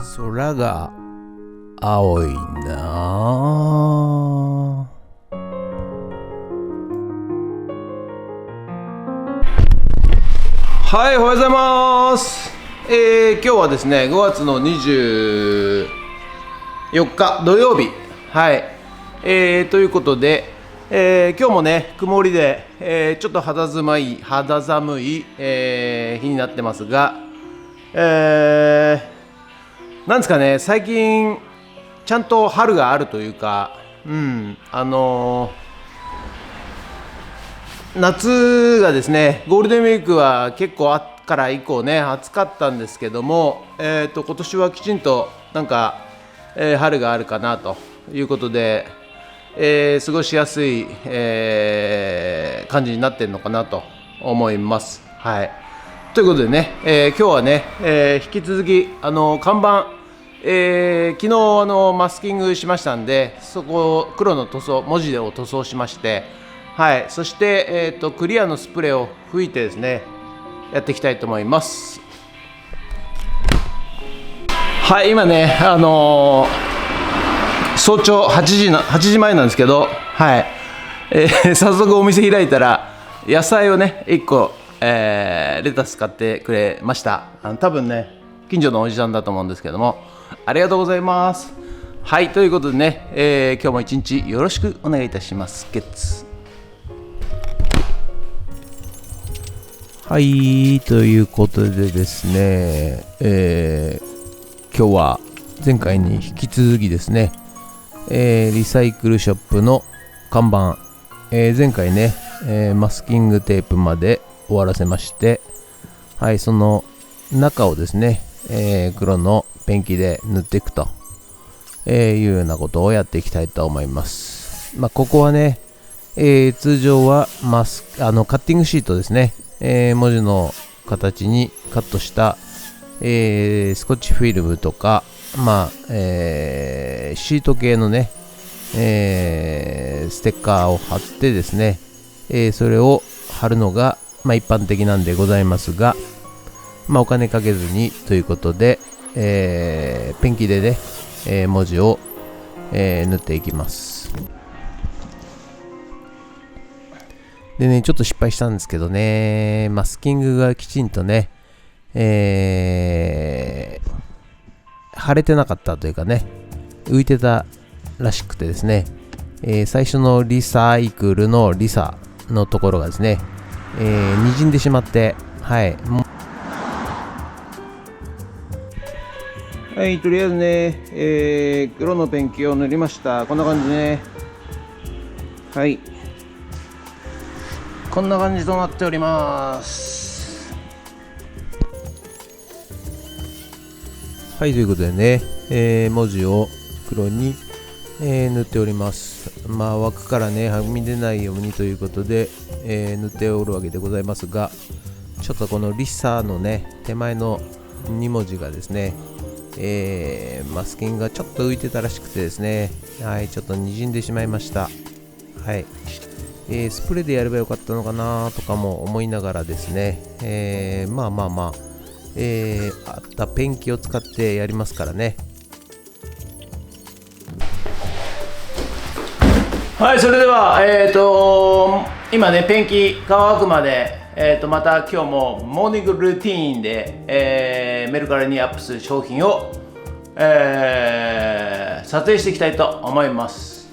空が青いなあ。はい、おはようございます。今日はですね、5月の24日土曜日、はい、ということで、今日もね曇りで、ちょっと肌寒い、日になってますが、なんですかね、最近ちゃんと春があるというか、夏がですね、ゴールデンウィークは結構から以降ね暑かったんですけども、今年はきちんとなんか、春があるかなということで、過ごしやすい、感じになっているのかなと思います。はい、ということでね、今日はね、引き続き看板、昨日マスキングしましたんで、そこを黒の塗装、文字を塗装しまして、はい、そして、クリアのスプレーを吹いてですねやっていきたいと思います。はい、今ね早朝8時前なんですけど、はい、早速お店開いたら野菜をね1個、レタス買ってくれました。多分ね近所のおじさんだと思うんですけども、ありがとうございます。はい、ということでね、今日も一日よろしくお願いいたします。ゲッツ。はい、ということでですね、今日は前回に引き続きですね、リサイクルショップの看板、前回ね、マスキングテープまで終わらせまして、はい、その中をですね、黒のペンキで塗っていくと、いうようなことをやっていきたいと思います。ここはね、通常はカッティングシートですね、文字の形にカットした、スコッチフィルムとか、シート系のね、ステッカーを貼ってですね、それを貼るのが、一般的なんでございますが、お金かけずにということで、ペンキでね、文字を、塗っていきます。でね、ちょっと失敗したんですけどね、マスキングがきちんとね、腫れてなかったというかね、浮いてたらしくてですね、最初のリサイクルのリサのところがですね、滲んでしまって、はい、はい、とりあえずね、黒のペンキを塗りました。こんな感じね。はい、こんな感じとなっております。はい、ということでね、文字を黒に、塗っております。枠からねはみ出ないようにということで、塗っておるわけでございますが、ちょっとこのリサのね手前の2文字がですね、マスキングがちょっと浮いてたらしくてですね、はい、ちょっと滲んでしまいました。はい、スプレーでやればよかったのかなとかも思いながらですね、あったペンキを使ってやりますからね。はい、それでは今ねペンキ乾くまで、また今日もモーニングルーティーンで、メルカリにアップする商品を、撮影していきたいと思います。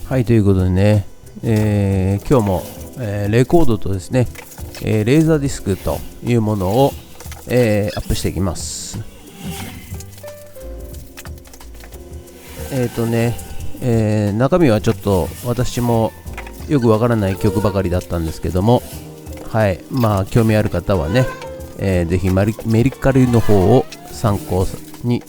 はい、ということでね、今日も、レコードとですね、レーザーディスクというものを、アップしていきます。中身はちょっと私もよくわからない曲ばかりだったんですけども、はい、興味ある方はね、ぜひメルカリの方を参考に、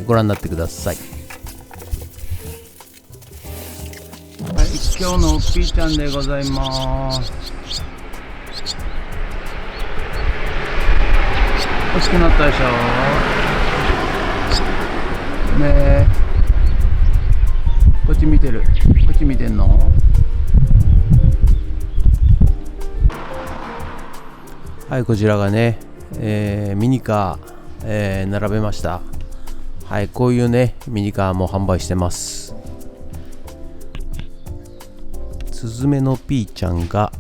ご覧になってください。はい、今日のピーちゃんでございます。欲しくなったでしょね。こっち見てる。こっち見てんの？はい、こちらがね、ミニカ並べました。はい、こういうねミニカーも販売してます。スズメのピーちゃんが、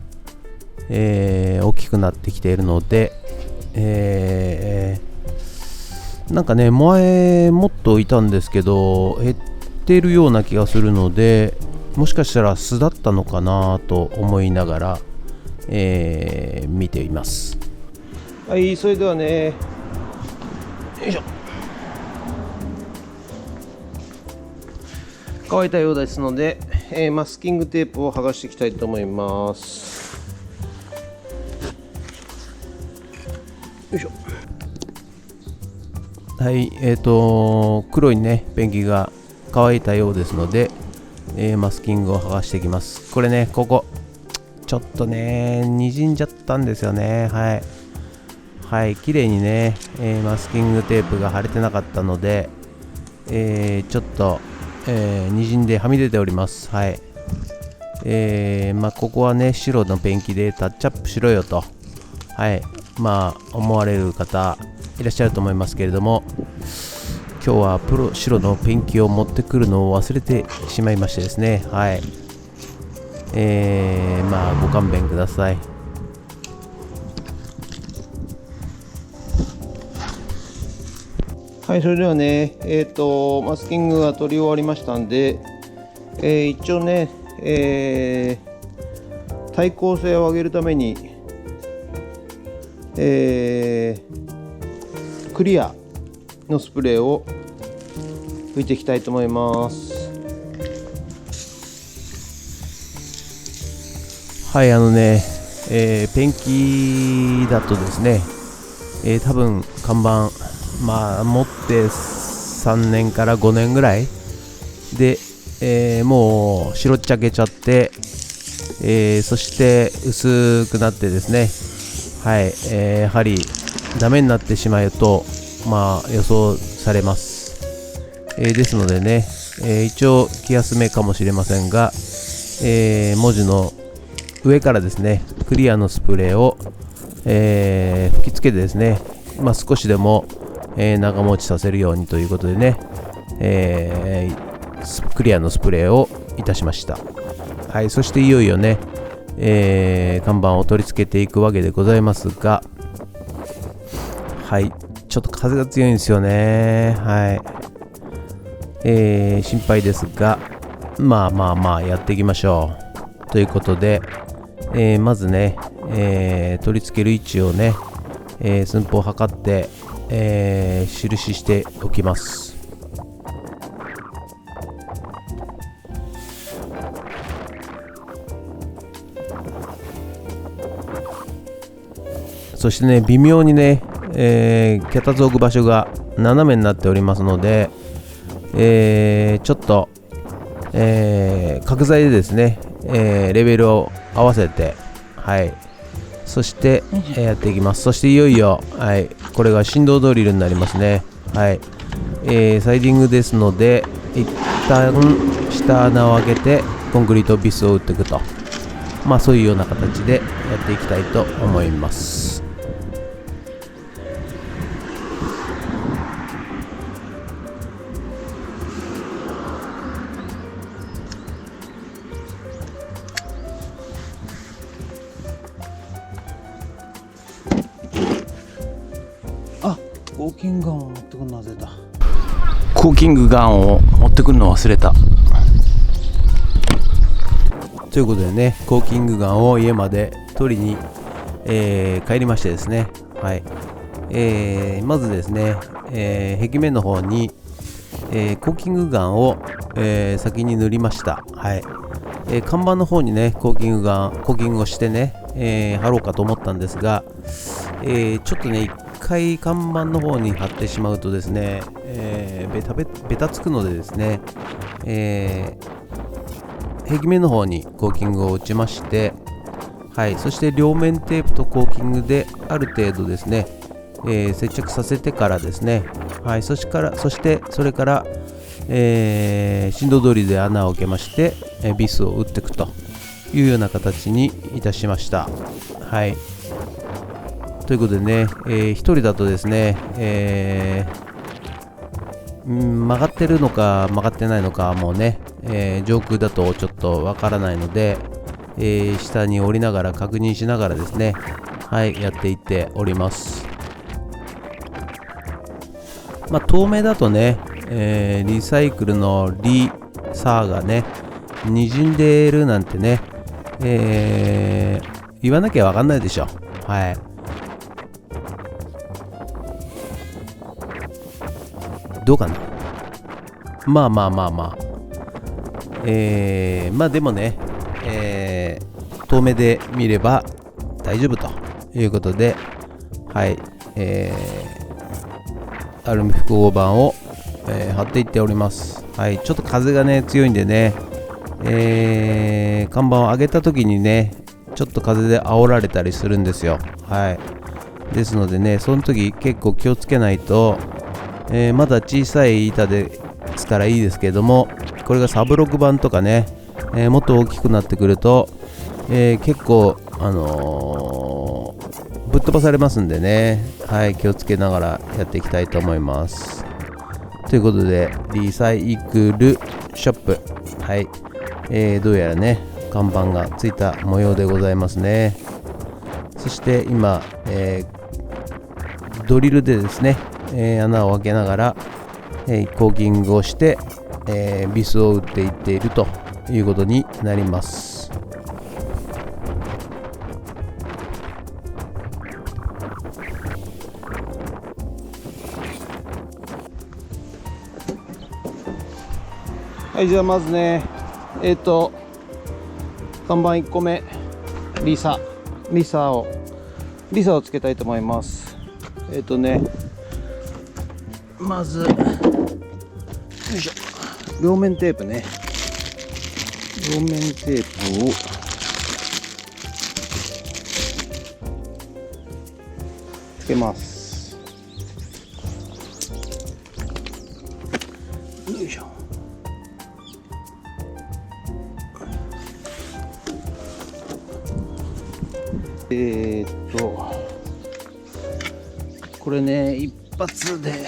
大きくなってきているので、なんかね前もっといたんですけど減ってるような気がするので、もしかしたら巣だったのかなと思いながら、見ています。はい、それではね、よいしょ、乾いたようですので、マスキングテープを剥がしていきたいと思います。よいしょ。はい、黒いねペンキが乾いたようですので、マスキングを剥がしていきます。これね、ここちょっとね滲んじゃったんですよね。はいはい、綺麗にね、マスキングテープが貼れてなかったので、ちょっと、滲んではみ出ております。はい、ここはね白のペンキでタッチアップしろよと、はい、思われる方いらっしゃると思いますけれども、今日は白のペンキを持ってくるのを忘れてしまいましてですね。はい、ご勘弁ください。はい、それではね、マスキングが取り終わりましたんで、一応ね、耐光性を上げるために、クリアのスプレーを拭いていきたいと思います。はい、ペンキだとですね、多分看板持って3年から5年ぐらいで、もう白っちゃけちゃって、そして薄くなってですね、はい、やはりダメになってしまうと予想されます。ですのでね、一応気休めかもしれませんが、文字の上からですねクリアのスプレーを、吹きつけてですね、少しでも、長持ちさせるようにということでね、クリアのスプレーをいたしました。はい、そしていよいよね、看板を取り付けていくわけでございますが、はい、ちょっと風が強いんですよね。はい、心配ですが、やっていきましょうということで、まずね、取り付ける位置をね、寸法を測って、印しておきます。そしてね、微妙にね、脚立を置く場所が斜めになっておりますので、ちょっと、角材でですね、レベルを合わせて、はい、そして、やっていきます。そしていよいよ、はい、これが振動ドリルになりますね。はい、サイディングですので、一旦下穴を開けてコンクリートビスを打っていくと、そういうような形でやっていきたいと思います。コーキングガンを持ってくるの忘れた。コーキングガンを持ってくるの忘れた。ということでね、コーキングガンを家まで取りに、帰りましてですね、はい、まずですね、壁面の方に、コーキングガンを、先に塗りました。はい、看板の方にねコーキングをしてね、貼ろうかと思ったんですが、ちょっとね一回看板の方に貼ってしまうとですね、ベタつくのでですね、壁面の方にコーキングを打ちまして、はい、そして両面テープとコーキングである程度ですね、接着させてからですね、はい、そしてそれから、振動ドリルで穴を開けまして、ビスを打っていくというような形にいたしました。はい、とということでね、1人だとですね、曲がってるのか曲がってないのかもうね、上空だとちょっとわからないので、下に降りながら確認しながらですね、はい、やっていっております。透明だとね、リサイクルのリサーがね滲んでるなんてね、言わなきゃわかんないでしょ。はい、どうかな。まあでもね、遠目で見れば大丈夫ということで、はい、アルミ複合板を、貼っていっております。はい、ちょっと風がね強いんでね、看板を上げた時にねちょっと風で煽られたりするんですよ。はい、ですのでね、その時結構気をつけないと、まだ小さい板ですからいいですけれども、これがサブ6番とかね、もっと大きくなってくると、結構ぶっ飛ばされますんでね、はい、気をつけながらやっていきたいと思います。ということでリサイクルショップ、はい、どうやらね看板がついた模様でございますね。そして今、ドリルでですね、穴を開けながら、コーキングをして、ビスを打っていっているということになります。はい、じゃあまずね、看板1個目リサをつけたいと思います。まずよいしょ、両面テープね、両面テープをつけます。よいしょ。これね一発で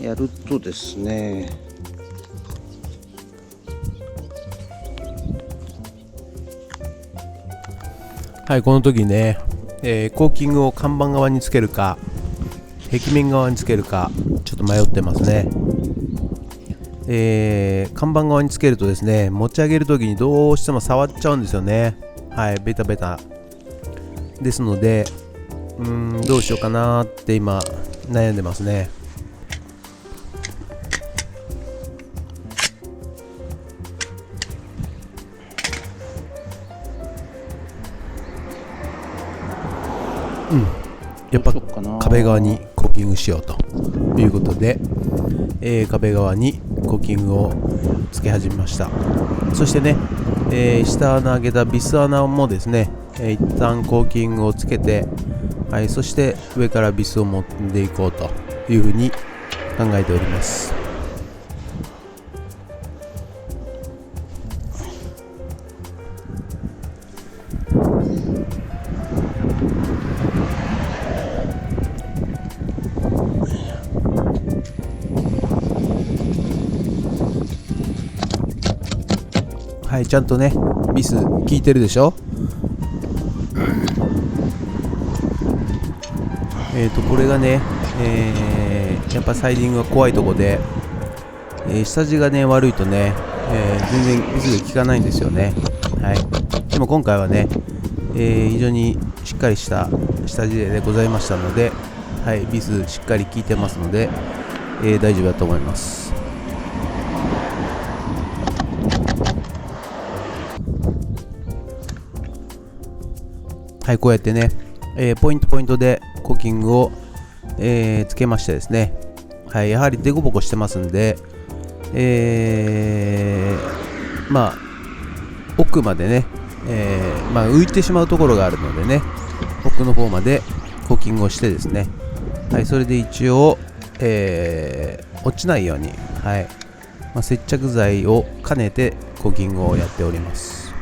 やるとですね、はい、この時ね、コーキングを看板側につけるか壁面側につけるかちょっと迷ってますね。看板側につけるとですね、持ち上げる時にどうしても触っちゃうんですよね。はい、ベタベタですので、どうしようかなって今悩んでますね。やっぱ壁側にコーキングしようということで、壁側にコーキングをつけ始めました。そしてね、下穴開けたビス穴もですね、一旦コーキングをつけて、はい、そして上からビスを持っていこうというふうに考えております。はい、ちゃんとねビス効いてるでしょ。これがね、やっぱサイディングが怖いとこで、下地がね悪いとね、全然ビスが効かないんですよね。はい、でも今回はね、非常にしっかりした下地でございましたので、はい、ビスしっかり効いてますので、大丈夫だと思います。はい、こうやってね、ポイントでコーキングを、つけましてですね、はい、やはりデコボコしてますんで、奥までね、浮いてしまうところがあるのでね、奥の方までコーキングをしてですね、はい、それで一応、落ちないように、はい、接着剤を兼ねてコーキングをやっております。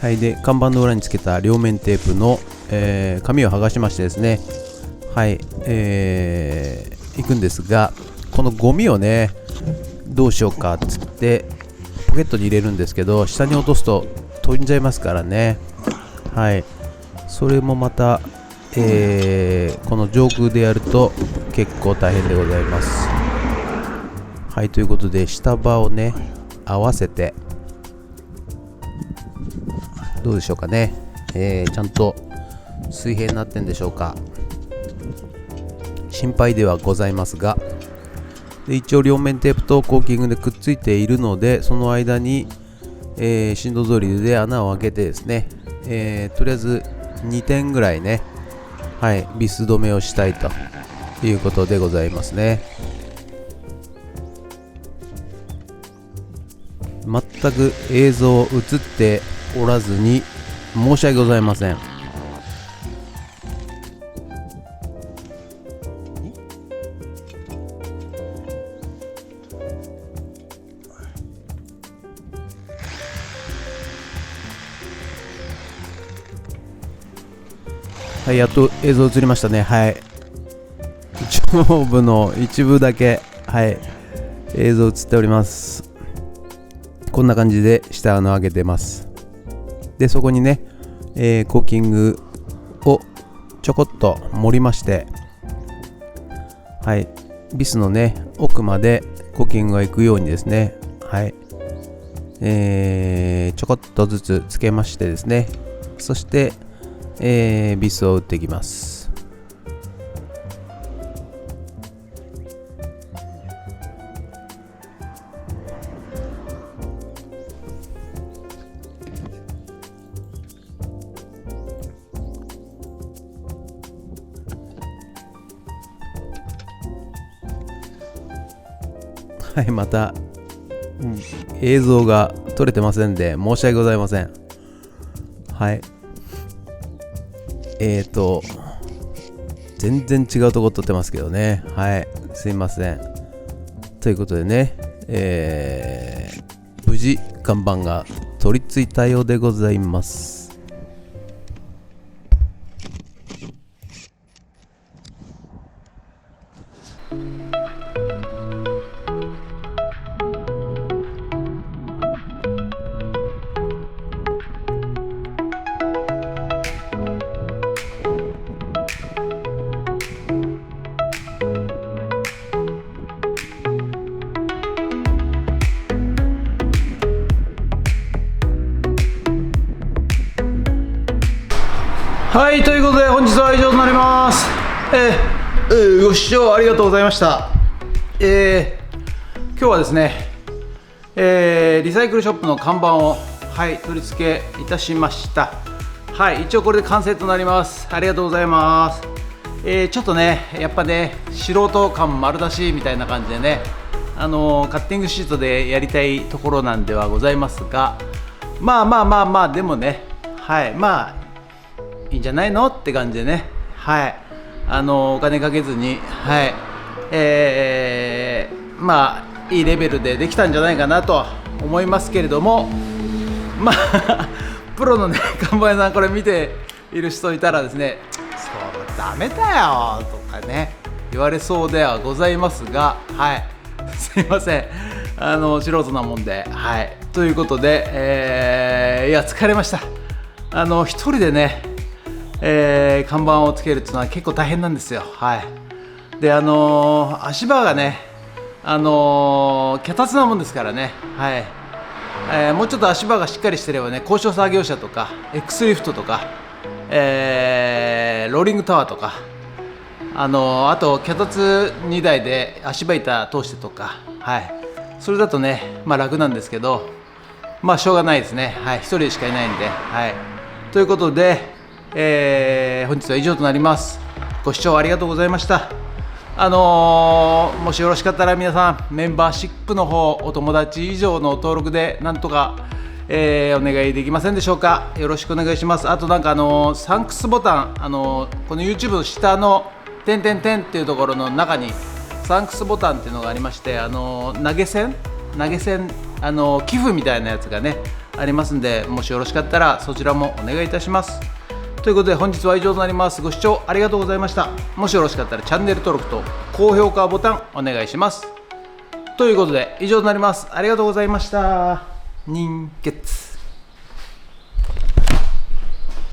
はい、で看板の裏につけた両面テープの、紙を剥がしましてですね、はい、行くんですが、このゴミをねどうしようかっつってポケットに入れるんですけど、下に落とすと飛んじゃいますからね。はい、それもまた、この上空でやると結構大変でございます。はい、ということで下場をね合わせてどうでしょうかね、ちゃんと水平になってんでしょうか。心配ではございますが、で一応両面テープとコーキングでくっついているので、その間に、振動ドリルで穴を開けてですね、とりあえず2点ぐらいね、はい、ビス止めをしたいということでございますね。全く映像映っておらずに申し訳ございません。はい、やっと映像映りましたね。はい、上部の一部だけ、はい、映像映っております。こんな感じで下穴を開けてます。でそこにね、コーキングをちょこっと盛りまして、はい、ビスのね奥までコーキングが行くようにですね、はい、ちょこっとずつつけましてですね、そして、ビスを打っていきます。はい、また、映像が撮れてませんで申し訳ございません。はい、全然違うとこ撮ってますけどね。はい、すいません。ということでね、無事看板が取り付いたようでございます。はい、ということで本日は以上となります。ご視聴ありがとうございました。今日はですね、リサイクルショップの看板を、はい、取り付けいたしました。はい、一応これで完成となります。ありがとうございます。ちょっとね、やっぱね、素人感丸出しみたいな感じでね、カッティングシートでやりたいところなんではございますが、まあでもね、はい、まあいいんじゃないのって感じでね、はい、お金かけずに、はい、まあいいレベルでできたんじゃないかなと思いますけれども、まあプロのね看板屋さんこれ見ている人いたらですね、そうダメだよとかね言われそうではございますが、はいすいません、素人なもんで、はいということで、いや疲れました。一人でね看板をつけるっていうのは結構大変なんですよ。はい、で足場がね脚立なもんですからね、はい、もうちょっと足場がしっかりしてればね、高所作業車とか X リフトとか、ローリングタワーとかあと脚立2台で足場板通してとか、はい、それだとね、まあ、楽なんですけど、まあしょうがないですね。はい、1人しかいないんで、はい、ということで本日は以上となります。ご視聴ありがとうございました。もしよろしかったら皆さんメンバーシップの方、お友達以上の登録でなんとか、お願いできませんでしょうか。よろしくお願いします。あとなんかサンクスボタン、この YouTube の下の点々点っていうところの中にサンクスボタンっていうのがありまして、投げ銭寄付みたいなやつがねありますんで、もしよろしかったらそちらもお願いいたします。ということで本日は以上となります。ご視聴ありがとうございました。もしよろしかったらチャンネル登録と高評価ボタンお願いします。ということで以上となります。ありがとうございました。人傑。